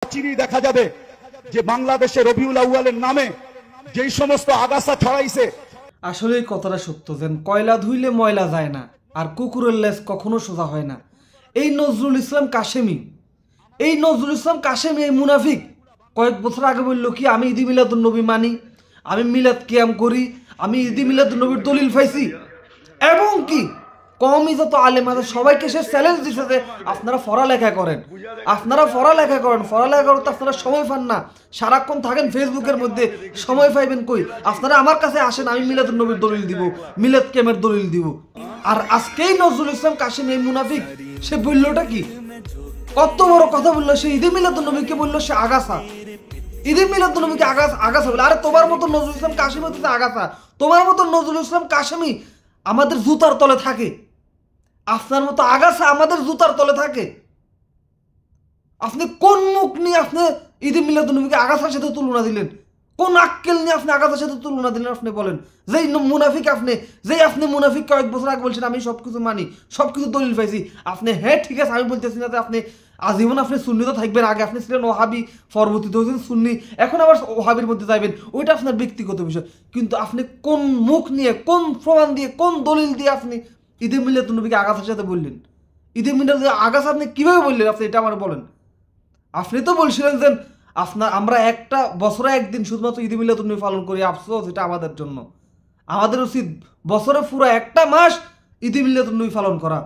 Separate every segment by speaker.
Speaker 1: চিনি দেখা যাবে যে বাংলাদেশে রবিউল আউয়ালের নামে যেই সমস্ত আগাছা ছড়াইছে।
Speaker 2: আসলে এই কথাটা সত্য, যেন কয়লা ধুইলে ময়লা যায় না, আর কুকুরের লেজ কখনো সোজা হয় না। এই নজরুল ইসলাম কাশেমি, এই মুনাফিক কয়েক বছর আগে বলল কি আমি ঈদ মিলাদুন নবী মানি, আমি মিলাদ কিয়াম করি, আমি ঈদ মিলাদুন নবীর দলিল পাইছি, এবং কি কমই যত আলেম আছে সবাইকে সে চ্যালেঞ্জ দিচ্ছে যে আপনারা পড়ালেখা করেন, পড়ালেখা করতে আপনারা সময় পান না, সারাক্ষণ থাকেন ফেসবুকের মধ্যে, সময় পাইবেন কই? আপনারা আমার কাছে আসেন, আমি মিলাদুন নবীর দলিল দিব, মিলাদ কিয়ামের দলিল দিব। আর আজকেই নজরুল ইসলাম কাশেমি এই মুনাফিক সে বললোটা কি, কত বড় কথা বললো, সে ঈদে মিলাদুন নবীকে বললো সে আগাছা, ঈদে মিলাদুন নবীকে আগাছা বলে। আরে তোমার মতো নজরুল ইসলাম কাশেমি হচ্ছে আগাছা, তোমার মতো নজরুল ইসলাম কাশেমি আমাদের জুতার তলে থাকে, আপনার মতো আগাছা আমাদের জুতার তলে থাকে। আপনি কোন মুখ নিয়ে আপনি ঈদে মিলাদুন নবীকে আগাছার সাথে তুলনা দিলেন? কোন আক্কেল নিয়ে আপনি আগাছার সাথে তুলনা দিলেন? আপনি বলেন, যেই মুনাফিক আপনি মুনাফিক কয়েক বছর আগে বলছেন আমি সবকিছু মানি, সবকিছু দলিল পাইছি, আপনি হ্যাঁ ঠিক আছে আমি বলতেছি না যে আপনি আজীবন আপনি সুন্নি তো থাকবেন, আগে আপনি ছিলেন ওহাবি, পরবর্তীতে হয়েছেন সুন্নি, এখন আবার ওহাবির মধ্যে যাবেন, ওইটা আপনার ব্যক্তিগত বিষয়। কিন্তু আপনি কোন মুখ নিয়ে, কোন প্রমাণ দিয়ে, কোন দলিল দিয়ে আপনি ঈদে মিলাদুন নবীকে আগাছার সাথে বললেন? ঈদে মিলাদ আগাছা আপনি কিভাবে বললেন? আপনি এটা আমার বলেন। আপনি তো বলছিলেন যে আমরা একটা বছরে একদিন শুধুমাত্র ঈদে মিলাদুন নবী পালন করি, আফসোস এটা আমাদের জন্য, আমাদের উচিত বছরে পুরো একটা মাস ঈদে মিলাদুন নবী পালন করা।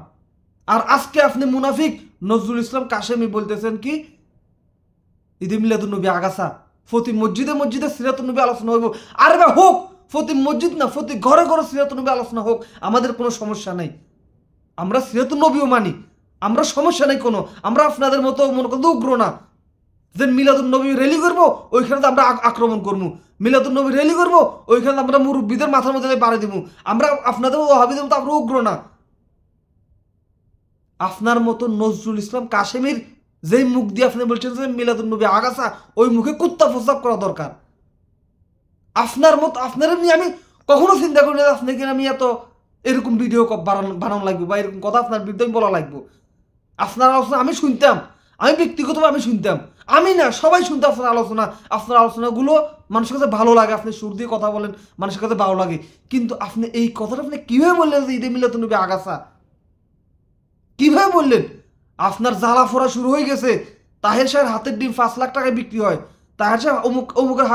Speaker 2: আর আজকে আপনি মুনাফিক নজরুল ইসলাম কাশেমি বলতেছেন কি ঈদে মিলাদুন নবী আগাছা, প্রতি মসজিদে সিরাতুন নবী আলোচনা হইব। আরে বা হোক, প্রতি মসজিদ না, প্রতি ঘরে ঘরে সিরাতুন নবী আলোচনা হোক, আমাদের কোনো সমস্যা নাই, আমরা সিরাতুন নবীও মানি, আমরা সমস্যা নেই কোনো, আমরা আপনাদের মতো মনে করতে উগ্র না যে মিলাদুন নবী র্যালি করবো ওইখানে তো আমরা আক্রমণ করবো, মিলাদুন নবী র্যালি করবো ওইখানে আমরা মুরব্বীদের মাথার মধ্যে বাড়ি দিব, আমরা আপনাদের ওয়াহাবিদের মতো আমরা উগ্র না। আপনার মতো নজরুল ইসলাম কাশেমির যেই মুখ দিয়ে আপনি বলছেন যে মিলাদুন নবী আগাছা, ওই মুখে কুত্তা প্রস্তাব করা দরকার। আপনার মতো, আপনার নিয়ে আমি কখনো চিন্তা করি না আপনাকে আমি এত এরকম ভিডিও বানানো লাগবে বা এরকম কথা আপনার বিরুদ্ধে বলা লাগবে। আপনার আলোচনা আমি শুনতাম, আমি ব্যক্তিগতভাবে আমি শুনতাম, আমি না সবাই শুনতে আপনার আলোচনাগুলো মানুষের কাছে ভালো লাগে, আপনি সুর দিয়ে কথা বলেন মানুষের কাছে ভালো লাগে। কিন্তু আপনি এই কথাটা আপনি কিভাবে বললেন যে ঈদে মিলাদুন নবী আগাছা? কিভাবে বললেন? আপনার জ্বালা ফোড়া শুরু হয়ে গেছে, তাহের সাহের হাতের ডিম 5 লাখ টাকায় বিক্রি হয়, তাহের সাহেব অমুকের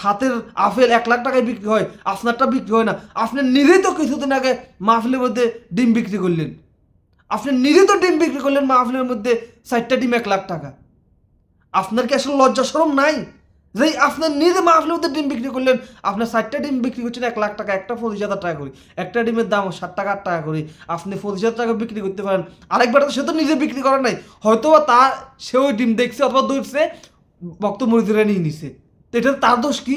Speaker 2: হাতের আপেল 1 লাখ টাকায় বিক্রি হয়, আপনারটা বিক্রি হয় না। আপনি নিজেই তো কিছুদিন আগে মাহফিলের মধ্যে ডিম বিক্রি করলেন, মাহফিলের মধ্যে 4টা ডিম 1 লাখ টাকা। আপনার কি আসলে লজ্জা শরম নাই যে আপনার নিজে মাহফিলের মধ্যে ডিম বিক্রি করলেন? আপনার 4টা ডিম বিক্রি করছেন 1 লাখ টাকা, একটা 25,000 টাকা করে, একটা ডিমের দাম 7 টাকা 8 টাকা করে, আপনি 25,000 টাকা বিক্রি করতে পারেন। আরেকবার তো সে তো নিজে বিক্রি করে নাই, হয়তো বা সে ওই ডিম দেখছে অথবা দৌড়ছে, বক্তব্য মরিদরা নিয়ে নিছে, তো এটা তার দোষ কি?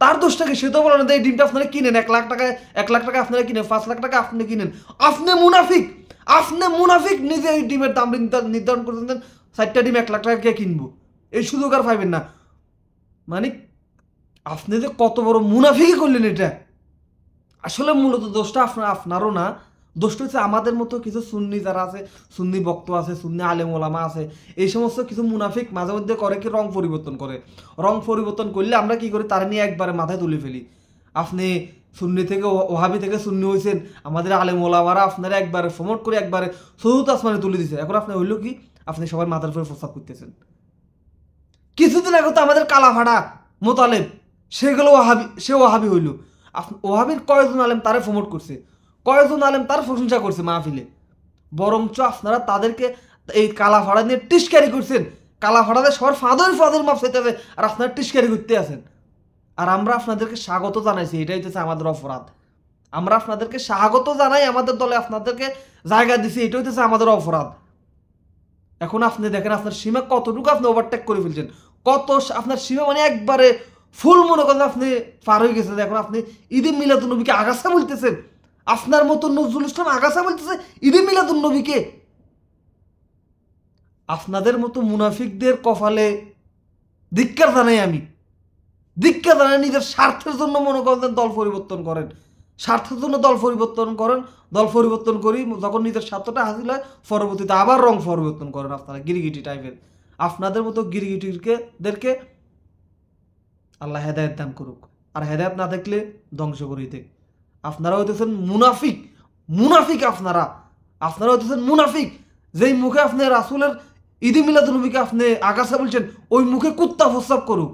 Speaker 2: তার দোষটাকে সে তো বলে না এই ডিমটা আপনারা কিনেন 1 লাখ টাকায়, 1 লাখ টাকা আপনারা কিনেন, 5 লাখ টাকা আপনি কিনেন। আপনি মুনাফিক নিজে এই ডিমের দাম নির্ধারণ করতেন 4টা ডিম 1 লাখ টাকা কে কিনবো, এই সুযোগ আর পাইবেন না। মানে আপনি যে কত বড় মুনাফিকই করলেন এটা। আসলে মূলত দোষটা আপনারও না, দোষটা হচ্ছে আমাদের মতো কিছু সুন্নি যারা আছে, সুন্নি বক্ত আছে, সুন্নি আলেম ওলামা আছে, এই সমস্ত কিছু মুনাফিক মাঝে মধ্যে করে কি রং পরিবর্তন করে। রং পরিবর্তন করলে আমরা কি করি, তারা নিয়ে একবারে মাথায় তুলে ফেলি। আপনি সুন্নি থেকে ওহাবি থেকে সুন্নি হয়েছেন, আমাদের আলেম ওলামারা আপনারা একবারে প্রমোট করে একবারে চতুর্থ আসমানে তুলে দিচ্ছে। এখন আপনি হইলো কি, আপনি সবার মাথার উপরে প্রস্তাব করতেছেন। কিছুদিন আগে তো আমাদের কালাভাড়া মোতালেব সেগুলো সে ওহাবি হইল, ওহাবির কয়েকজন আলেম তারে প্রমোট করছে, কয়েকজন আলেম তার প্রশংসা করছে মাহফিলে, বরঞ্চ আপনারা তাদেরকে এই কালাভাড়া নিয়ে টিস্কারি করছেন। কালাভাড়াতে সবার ফাদের মাপ চাইতেছে, আর আপনারা টিস্কারি করতে আছেন। আর আমরা আপনাদেরকে স্বাগত জানাইছি, এটাই হচ্ছে আমাদের অপরাধ। আমরা আপনাদেরকে স্বাগত জানাই, আমাদের দলে আপনাদেরকে জায়গা দিছি, এটা হচ্ছে আমাদের অপরাধ। এখন আপনি দেখেন আপনার সীমা কতটুকু আপনি ওভারটেক করে ফেলছেন, কত আপনার সীমা মানে একবারে ফুল মনে করেন আপনি পার হয়ে গেছেন। এখন আপনি ঈদে মিলাদুন নবীকে আগাছা বলতেছেন, আপনার মতো নজরুল ইসলাম আগাছা বলতেছে ঈদে মিলাদুন নবীকে। আপনাদের মতো মুনাফিকদের কপালে ধিক্কার জানাই আমি, ধিক্কার জানাই। নিজের স্বার্থের জন্য মনে করেন দল পরিবর্তন করেন, স্বার্থের জন্য দল পরিবর্তন করি, যখন নিজের স্বার্থটা হাসিল হয় পরবর্তীতে আবার রং পরিবর্তন করেন আপনারা গিরিগিটি টাইপের। আপনাদের মতো গিরগিটিদেরকে আল্লাহ হেদায়েত দান করুক, আর হেদায়েত না দেখলে ধ্বংস করে দেখ। আপনারা হইতেছেন মুনাফিক, মুনাফিক আপনারা হইতেছেন মুনাফিক। যেই মুখে আপনি রাসূলের ঈদ মিলাদুন নবীকে আপনি আগাছা বলছেন, ওই মুখে কুত্তা প্রস্রাব করুক।